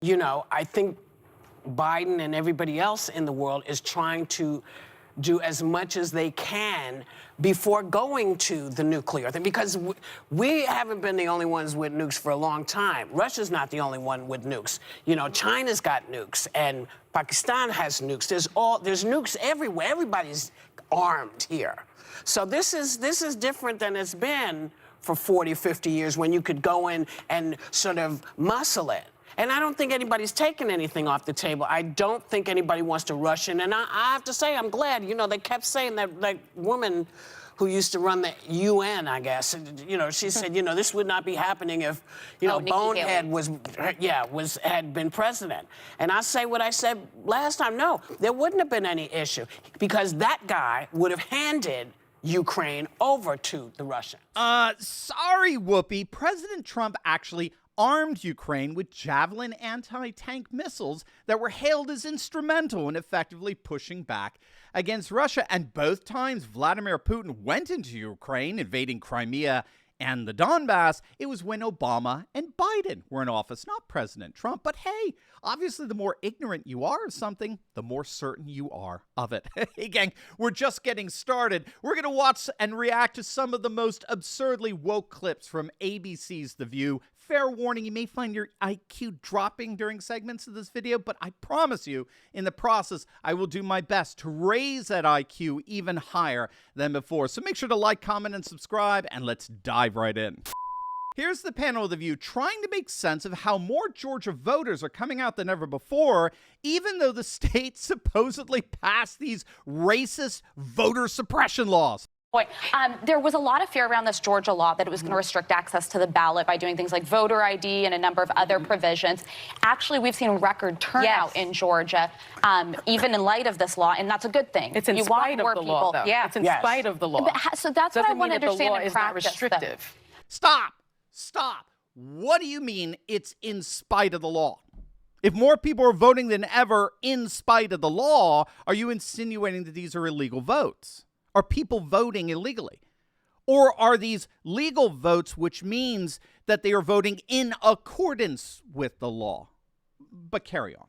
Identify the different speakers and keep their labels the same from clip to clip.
Speaker 1: I think Biden and everybody else in the world is trying to do as much as they can before going to the nuclear thing, because we haven't been the only ones with nukes for a long time. Russia's not the only one with nukes. China's got nukes, and Pakistan has nukes. There's nukes everywhere. Everybody's armed here. So this is different than it's been for 40, 50 years, when you could go in and sort of muscle it. And I don't think anybody's taking anything off the table. I don't think anybody wants to rush in. And I have to say, I'm glad. They kept saying that woman who used to run the UN, I guess, she said, this would not be happening if, Bonehead had been president. And I say what I said last time. No, there wouldn't have been any issue, because that guy would have handed Ukraine over to the Russians.
Speaker 2: Sorry, Whoopi. President Trump actually armed Ukraine with Javelin anti-tank missiles that were hailed as instrumental in effectively pushing back against Russia. And both times Vladimir Putin went into Ukraine, invading Crimea and the Donbass, it was when Obama and Biden were in office, not President Trump. But hey, obviously the more ignorant you are of something, the more certain you are of it. Hey gang, we're just getting started. We're going to watch and react to some of the most absurdly woke clips from ABC's The View. Fair warning, you may find your IQ dropping during segments of this video, but I promise you, in the process, I will do my best to raise that IQ even higher than before. So make sure to like, comment, and subscribe, and let's dive right in. Here's the panel of The View trying to make sense of how more Georgia voters are coming out than ever before, even though the state supposedly passed these racist voter suppression laws.
Speaker 3: There was a lot of fear around this Georgia law that it was going to restrict access to the ballot by doing things like voter ID and a number of other provisions. Actually, we've seen record turnout in Georgia, even in light of this law, and that's a good thing.
Speaker 4: It's in spite of the law, though.
Speaker 3: Yeah.
Speaker 4: It's in spite of the law.
Speaker 3: But, so that's what I want to understand in practice.
Speaker 4: Restrictive.
Speaker 2: Stop. What do you mean it's in spite of the law? If more people are voting than ever in spite of the law, are you insinuating that these are illegal votes? Are people voting illegally? Or are these legal votes, which means that they are voting in accordance with the law? But carry on.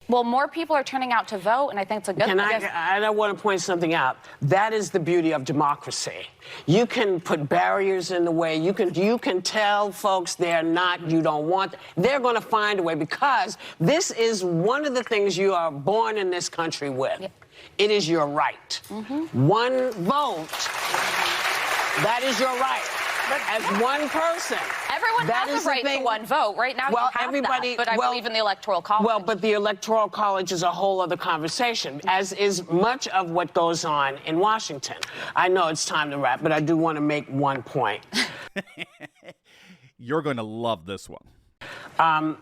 Speaker 3: Well, more people are turning out to vote, and I think it's a good thing.
Speaker 1: I want to point something out. That is the beauty of democracy. You can put barriers in the way. You can tell folks you don't want. They're going to find a way, because this is one of the things you are born in this country with. Yeah. It is your right. One vote, that is your right. As one person.
Speaker 3: Everyone has a right to one vote. Right now, you have that, but I believe in the Electoral College.
Speaker 1: Well, but the Electoral College is a whole other conversation, as is much of what goes on in Washington. I know it's time to wrap, but I do want to make one point.
Speaker 2: You're going to love this one.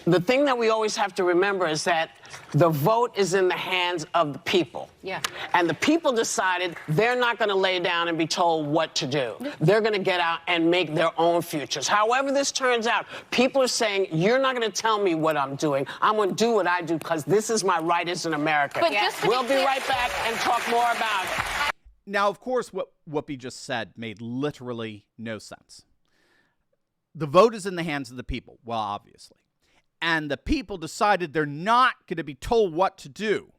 Speaker 1: The thing that we always have to remember is that the vote is in the hands of the people.
Speaker 3: Yeah.
Speaker 1: And the people decided they're not going to lay down and be told what to do. They're going to get out and make their own futures. However this turns out, people are saying, you're not going to tell me what I'm doing. I'm going to do what I do, because this is my right as an American.
Speaker 3: But
Speaker 1: we'll be right back and talk more about it.
Speaker 2: Now, of course, what Whoopi just said made literally no sense. The vote is in the hands of the people. Well, obviously. And the people decided they're not going to be told what to do.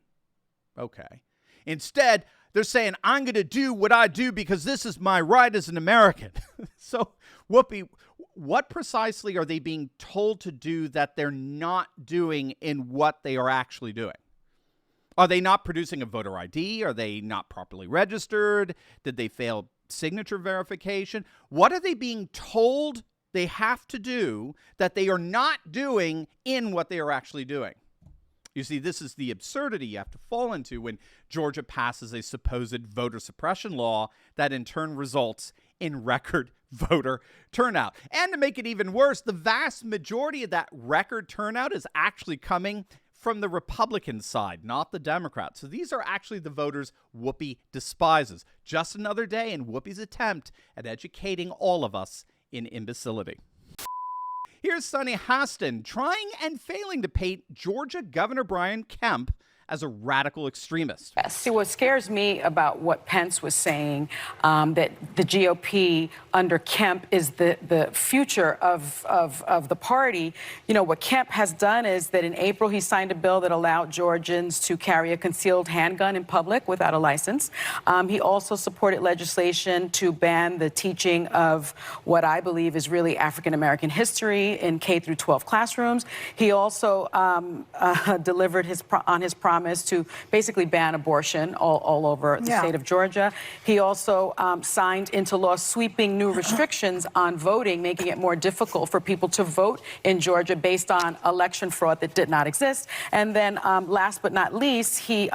Speaker 2: Okay. Instead, they're saying, I'm going to do what I do because this is my right as an American. So, Whoopi, what precisely are they being told to do that they're not doing in what they are actually doing? Are they not producing a voter ID? Are they not properly registered? Did they fail signature verification? What are they being told they have to do that they are not doing in what they are actually doing? You see, this is the absurdity you have to fall into when Georgia passes a supposed voter suppression law that in turn results in record voter turnout. And to make it even worse, the vast majority of that record turnout is actually coming from the Republican side, not the Democrats. So these are actually the voters Whoopi despises. Just another day in Whoopi's attempt at educating all of us in imbecility. Here's Sunny Hostin trying and failing to paint Georgia Governor Brian Kemp as a radical extremist.
Speaker 4: See, what scares me about what Pence was saying, that the GOP under Kemp is the future of the party. You know, what Kemp has done is that in April he signed a bill that allowed Georgians to carry a concealed handgun in public without a license. He also supported legislation to ban the teaching of what I believe is really African-American history in K through 12 classrooms. He also delivered on his promise to basically ban abortion all over the state of Georgia. He also signed into law sweeping new restrictions on voting, making it more difficult for people to vote in Georgia based on election fraud that did not exist. And then last but not least, he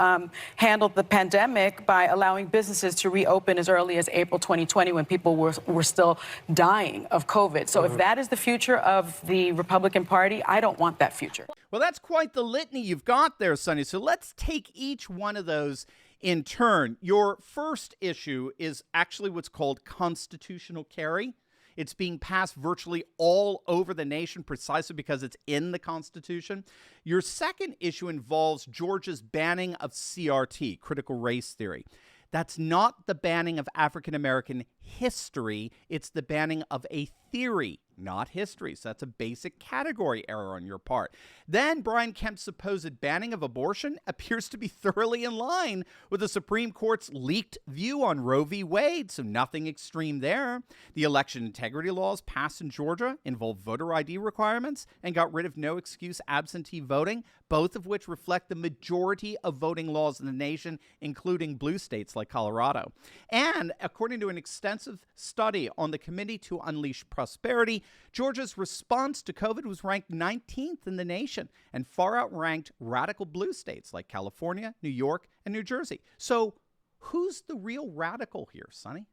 Speaker 4: handled the pandemic by allowing businesses to reopen as early as April 2020 when people were still dying of COVID. So if that is the future of the Republican Party, I don't want that future.
Speaker 2: Well, that's quite the litany you've got there, Sonny. So let's take each one of those in turn. Your first issue is actually what's called constitutional carry. It's being passed virtually all over the nation precisely because it's in the Constitution. Your second issue involves Georgia's banning of CRT, critical race theory. That's not the banning of African-American history. It's the banning of a theory, not history. So that's a basic category error on your part. Then Brian Kemp's supposed banning of abortion appears to be thoroughly in line with the Supreme Court's leaked view on Roe v. Wade, so nothing extreme there. The election integrity laws passed in Georgia involve voter ID requirements and got rid of no excuse absentee voting, both of which reflect the majority of voting laws in the nation, including blue states like Colorado. And according to an extensive study on the Committee to Unleash Prosperity, Georgia's response to COVID was ranked 19th in the nation and far outranked radical blue states like California, New York, and New Jersey. So who's the real radical here, Sonny?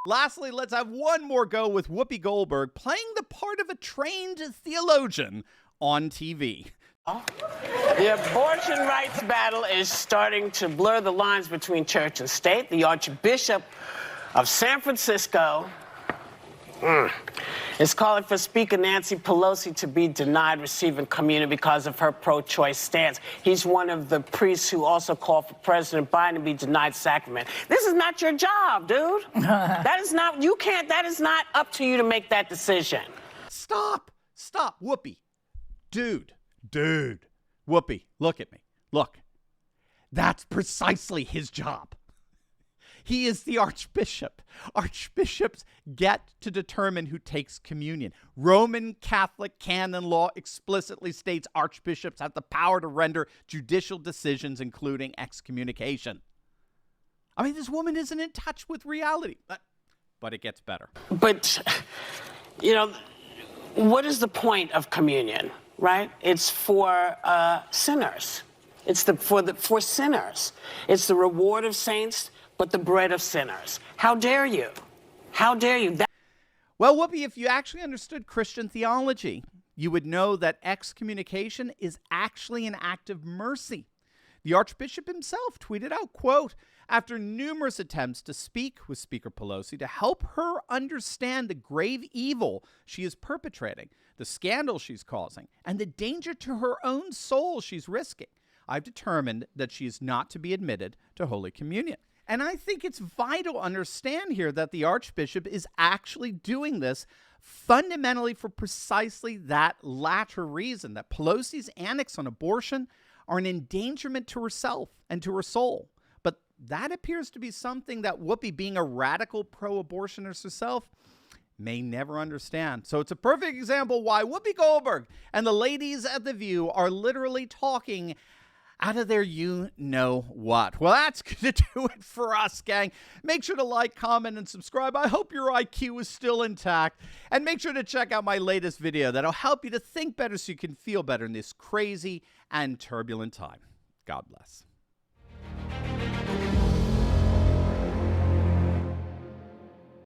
Speaker 2: Lastly, let's have one more go with Whoopi Goldberg playing the part of a trained theologian on TV.
Speaker 1: The abortion rights battle is starting to blur the lines between church and state. The Archbishop of San Francisco is calling for Speaker Nancy Pelosi to be denied receiving communion because of her pro-choice stance. He's one of the priests who also called for President Biden to be denied sacrament. This is not your job, dude. That is not up to you to make that decision.
Speaker 2: Stop, Whoopi. Dude, Whoopi, look at me. Look, that's precisely his job. He is the archbishop. Archbishops get to determine who takes communion. Roman Catholic canon law explicitly states archbishops have the power to render judicial decisions, including excommunication. I mean, this woman isn't in touch with reality. But it gets better.
Speaker 1: But, you know, what is the point of communion, right? It's for sinners. It's for sinners. It's the reward of saints, but the bread of sinners. How dare you? How dare you?
Speaker 2: Well, Whoopi, if you actually understood Christian theology, you would know that excommunication is actually an act of mercy. The Archbishop himself tweeted out, quote, after numerous attempts to speak with Speaker Pelosi to help her understand the grave evil she is perpetrating, the scandal she's causing, and the danger to her own soul she's risking, I've determined that she is not to be admitted to Holy Communion. And I think it's vital to understand here that the Archbishop is actually doing this fundamentally for precisely that latter reason, that Pelosi's annex on abortion are an endangerment to herself and to her soul. But that appears to be something that Whoopi, being a radical pro-abortionist herself, may never understand. So it's a perfect example why Whoopi Goldberg and the ladies at The View are literally talking out of their you-know-what. Well, that's going to do it for us, gang. Make sure to like, comment, and subscribe. I hope your IQ is still intact. And make sure to check out my latest video that'll help you to think better so you can feel better in this crazy and turbulent time. God bless.